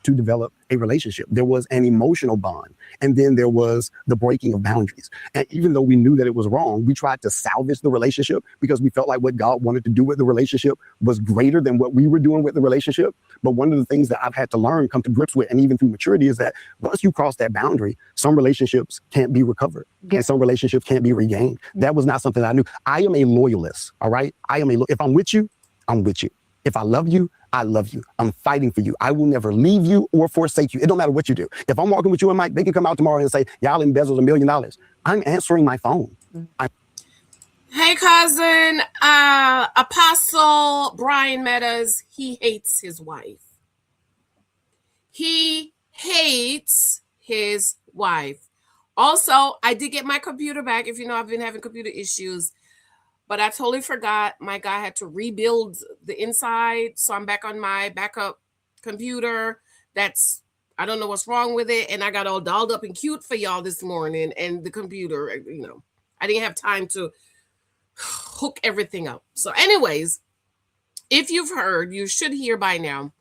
to develop a relationship. There was an emotional bond, and then there was the breaking of boundaries. And even though we knew that it was wrong, we tried to salvage the relationship because we felt like what God wanted to do with the relationship was greater than what we were doing with the relationship. But one of the things that I've had to learn, come to grips with, and even through maturity, is that once you cross that boundary, some relationships can't be recovered, and some relationships can't be regained. That was not something I knew. I am a loyalist, all right? If I'm with you, I'm with you. If I love you, I love you. I'm fighting for you. I will never leave you or forsake you. It don't matter what you do. If I'm walking with you and Mike, they can come out tomorrow and say, y'all embezzled $1 million. I'm answering my phone. Hey, cousin, Apostle Bryan Meadows, he hates his wife. He hates his wife. Also, I did get my computer back. If you know, I've been having computer issues. But I totally forgot my guy had to rebuild the inside. So I'm back on my backup computer. I don't know what's wrong with it. And I got all dolled up and cute for y'all this morning. And the computer, I didn't have time to hook everything up. So anyways, if you've heard, you should hear by now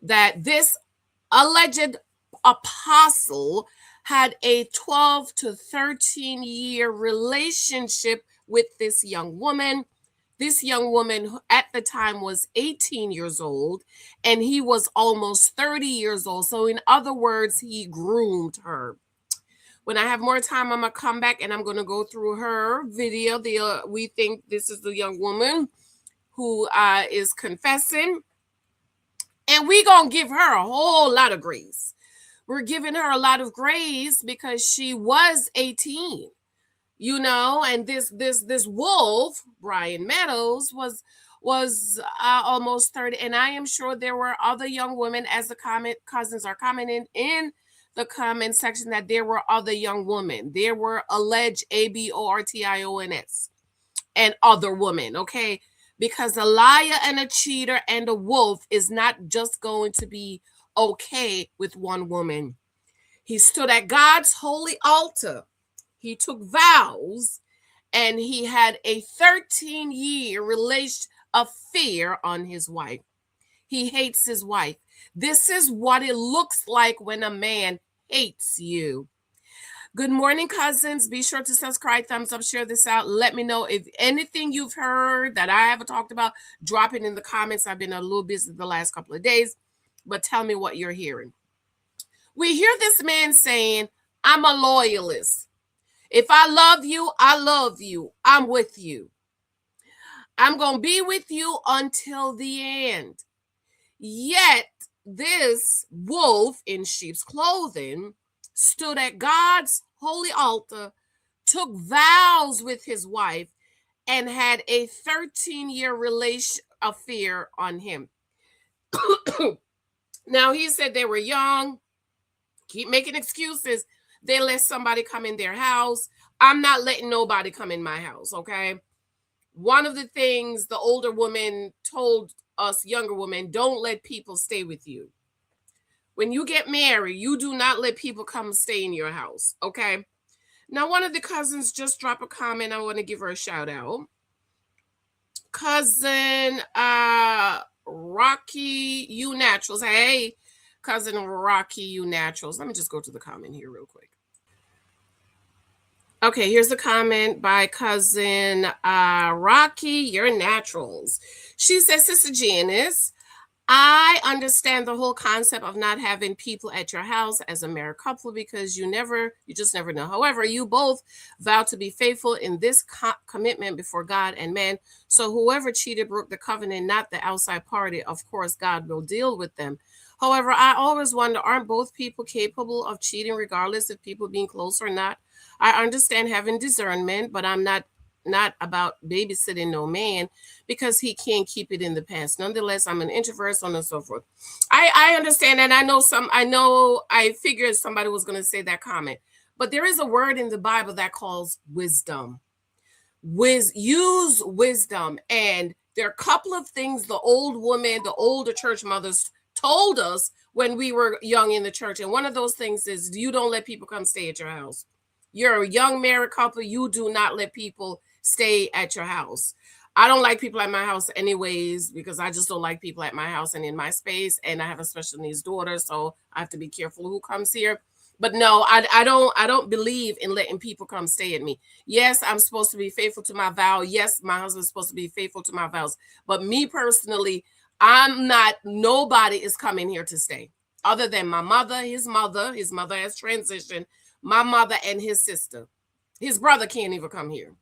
that this alleged apostle had a 12 to 13 year relationship with this young woman. This young woman at the time was 18 years old and he was almost 30 years old. So in other words, he groomed her. When I have more time, I'm going to come back and I'm going to go through her video. We think this is the young woman who is confessing. And we're going to give her a whole lot of grace. We're giving her a lot of grace because she was 18. And this wolf, Bryan Meadows, was almost 30. And I am sure there were other young women, as the cousins are commenting in the comment section, that there were other young women. There were alleged abortions and other women, okay? Because a liar and a cheater and a wolf is not just going to be okay with one woman. He stood at God's holy altar. He took vows, and he had a 13-year affair on his wife. He hates his wife. This is what it looks like when a man hates you. Good morning, cousins. Be sure to subscribe, thumbs up, share this out. Let me know if anything you've heard that I haven't talked about, drop it in the comments. I've been a little busy the last couple of days, but tell me what you're hearing. We hear this man saying, I'm a loyalist. If I love you, I love you. I'm with you. I'm going to be with you until the end. Yet this wolf in sheep's clothing stood at God's holy altar, took vows with his wife, and had a 13-year affair on him. Now, he said they were young. Keep making excuses. They let somebody come in their house. I'm not letting nobody come in my house, okay? One of the things the older woman told us younger women, don't let people stay with you. When you get married, you do not let people come stay in your house, okay? Now, one of the cousins just dropped a comment. I want to give her a shout out. Cousin Rocky U Naturals. Hey, cousin Rocky U Naturals. Let me just go to the comment here real quick. Okay, here's a comment by cousin Rocky, your naturals. She says, Sister Janice, I understand the whole concept of not having people at your house as a married couple because you just never know. However, you both vow to be faithful in this commitment before God and man. So whoever cheated broke the covenant, not the outside party. Of course, God will deal with them. However, I always wonder, aren't both people capable of cheating regardless of people being close or not? I understand having discernment, but I'm not about babysitting no man because he can't keep it in the past. Nonetheless, I'm an introvert, so on and so forth. I understand, and I figured somebody was going to say that comment, but there is a word in the Bible that calls wisdom. Use wisdom, and there are a couple of things the older church mothers told us when we were young in the church, and one of those things is you don't let people come stay at your house. You're a young married couple. You do not let people stay at your house. I don't like people at my house anyways, because I just don't like people at my house and in my space. And I have a special needs daughter, so I have to be careful who comes here. But no, I don't believe in letting people come stay at me. Yes, I'm supposed to be faithful to my vow. Yes, my husband's supposed to be faithful to my vows. But me personally, I'm not, nobody is coming here to stay other than my mother, his mother. His mother has transitioned, my mother and his sister. His brother can't even come here.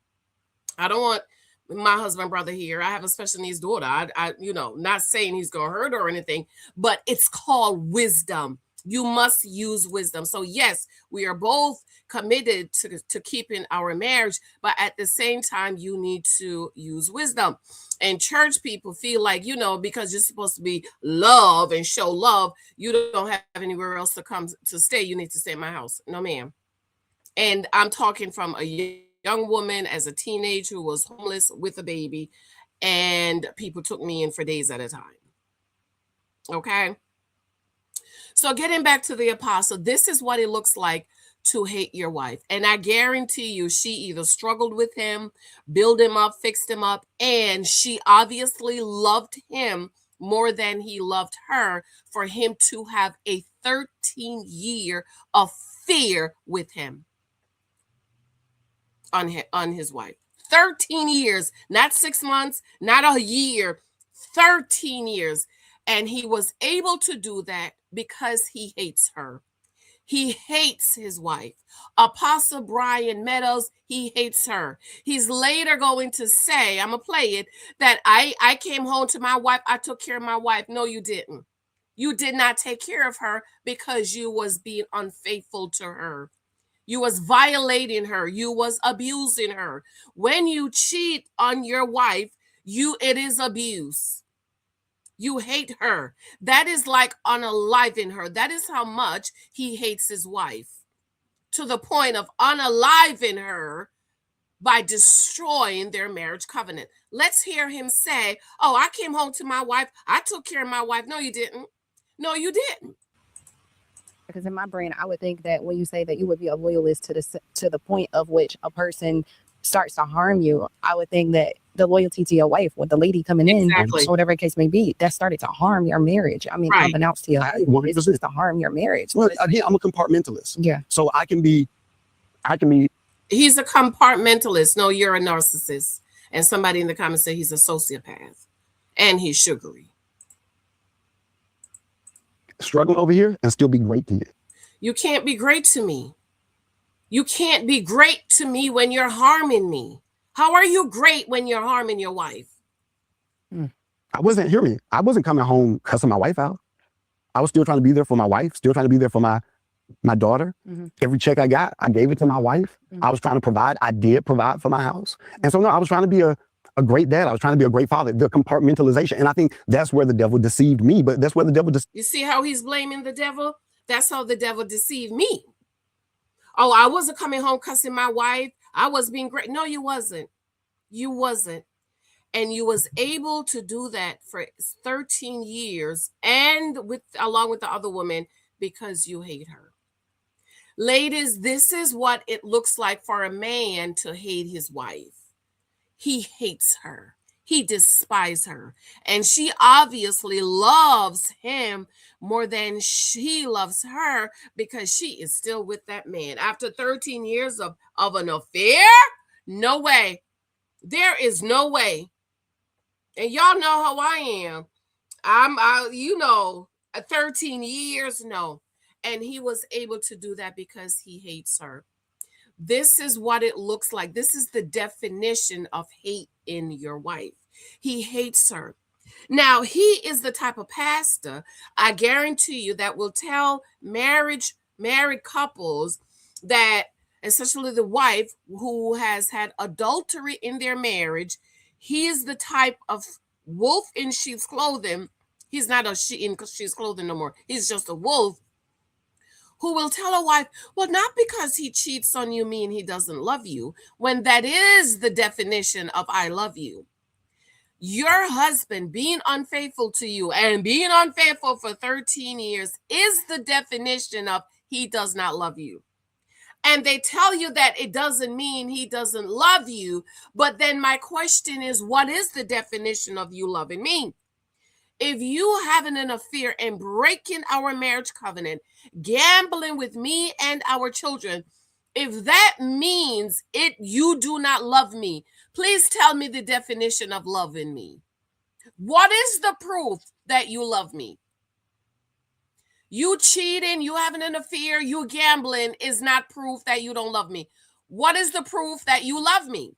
I don't want my husband brother here. I have a special needs daughter. I not saying he's gonna hurt her or anything, but it's called wisdom. You must use wisdom. So yes, we are both committed to keeping our marriage, but at the same time, you need to use wisdom. And church people feel like, because you're supposed to be love and show love, you don't have anywhere else to come to stay. You need to stay in my house. No, ma'am. And I'm talking from a young woman as a teenager who was homeless with a baby, and people took me in for days at a time. Okay. So getting back to the apostle, this is what it looks like to hate your wife. And I guarantee you, she either struggled with him, built him up, fixed him up, and she obviously loved him more than he loved her for him to have a 13-year affair with him on his wife. 13 years, not 6 months, not a year, 13 years. And he was able to do that because he hates her. He hates his wife. Apostle Bryan Meadows, he hates her. He's later going to say, I'm going to play it, that I came home to my wife. I took care of my wife. No, you didn't. You did not take care of her because you was being unfaithful to her. You was violating her. You was abusing her. When you cheat on your wife, it is abuse. You hate her. That is like unaliving her. That is how much he hates his wife, to the point of unaliving her by destroying their marriage covenant. Let's hear him say, oh, I came home to my wife. I took care of my wife. No, you didn't. No, you didn't. Because in my brain, I would think that when you say that you would be a loyalist to the point of which a person starts to harm you, I would think that the loyalty to your wife, with the lady coming in, whatever the case may be, that started to harm your marriage. I mean, unbeknownst to you, it's just to harm your marriage. Well, again, I'm a compartmentalist. Yeah. So I can be. He's a compartmentalist. No, you're a narcissist. And somebody in the comments said he's a sociopath, and he's sugary. Struggle over here and still be great to you. You can't be great to me. You can't be great to me when you're harming me. How are you great when you're harming your wife? I wasn't coming home cussing my wife out. I was still trying to be there for my wife, still trying to be there for my daughter. Every check I got, I gave it to my wife. I was trying to provide. I did provide for my house. And so, no, I was trying to be a great dad. I was trying to be a great father. The compartmentalization. And I think that's where the devil deceived me. But that's where the devil You see how he's blaming the devil? That's how the devil deceived me. Oh, I wasn't coming home cussing my wife. I was being great. No, you wasn't. You wasn't. And you was able to do that for 13 years and along with the other woman because you hate her. Ladies, this is what it looks like for a man to hate his wife. He hates her. He despises her. And she obviously loves him more than she loves her because she is still with that man. After 13 years of an affair? No way. There is no way. And y'all know how I am. I'm 13 years, no. And he was able to do that because he hates her. This is what it looks like. This is the definition of hate in your wife. He hates her. Now, he is the type of pastor, I guarantee you, that will tell married couples that, especially the wife who has had adultery in their marriage, he is the type of wolf in sheep's clothing. He's not a sheep in sheep's clothing no more. He's just a wolf who will tell a wife, well, not because he cheats on you mean he doesn't love you, when that is the definition of I love you. Your husband being unfaithful to you and being unfaithful for 13 years is the definition of he does not love you. And they tell you that it doesn't mean he doesn't love you. But then my question is, what is the definition of you loving me? If you having an affair and breaking our marriage covenant, gambling with me and our children, if that means you do not love me, please tell me the definition of loving me. What is the proof that you love me? You cheating, you having an affair, you gambling is not proof that you don't love me. What is the proof that you love me?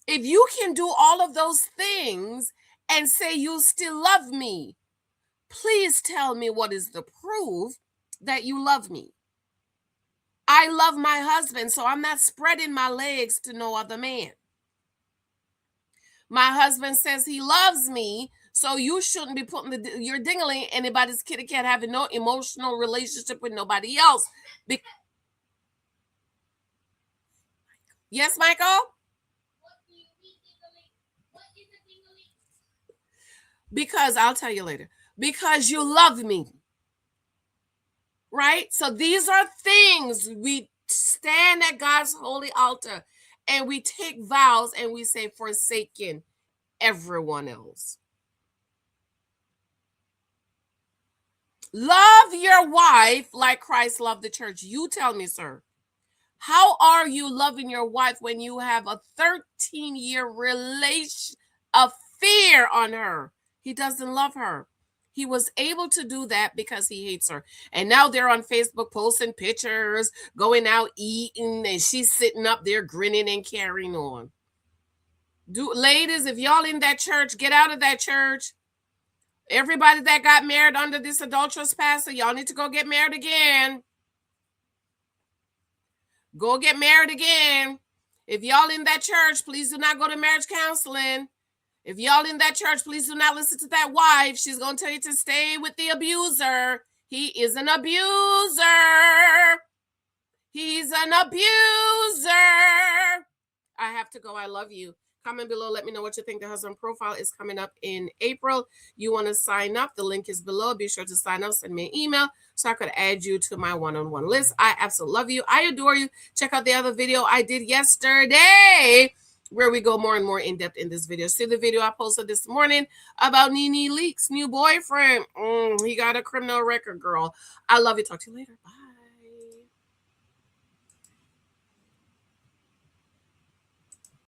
If you can do all of those things and say you still love me, please tell me what is the proof that you love me. I love my husband, so I'm not spreading my legs to no other man. My husband says he loves me, so you shouldn't be putting your dingling anybody's kitty cat, having no emotional relationship with nobody else. Yes, Michael? Because I'll tell you later. Because you love me. Right? So these are things we stand at God's holy altar and we take vows and we say, forsaken everyone else. Love your wife like Christ loved the church. You tell me, sir. How are you loving your wife when you have a 13-year affair on her? He doesn't love her. He was able to do that because he hates her. And now they're on Facebook posting pictures, going out eating, and she's sitting up there grinning and carrying on. Ladies, if y'all in that church, get out of that church. Everybody that got married under this adulterous pastor, y'all need to go get married again. Go get married again. If y'all in that church, please do not go to marriage counseling. If y'all in that church, please do not listen to that wife. She's going to tell you to stay with the abuser. He is an abuser. He's an abuser. I have to go. I love you. Comment below. Let me know what you think. The husband profile is coming up in April. You want to sign up. The link is below. Be sure to sign up. Send me an email so I could add you to my one-on-one list. I absolutely love you. I adore you. Check out the other video I did yesterday where we go more and more in depth in this video. See the video I posted this morning about Nene Leak's new boyfriend. He got a criminal record, girl. I love you. Talk to you later. Bye.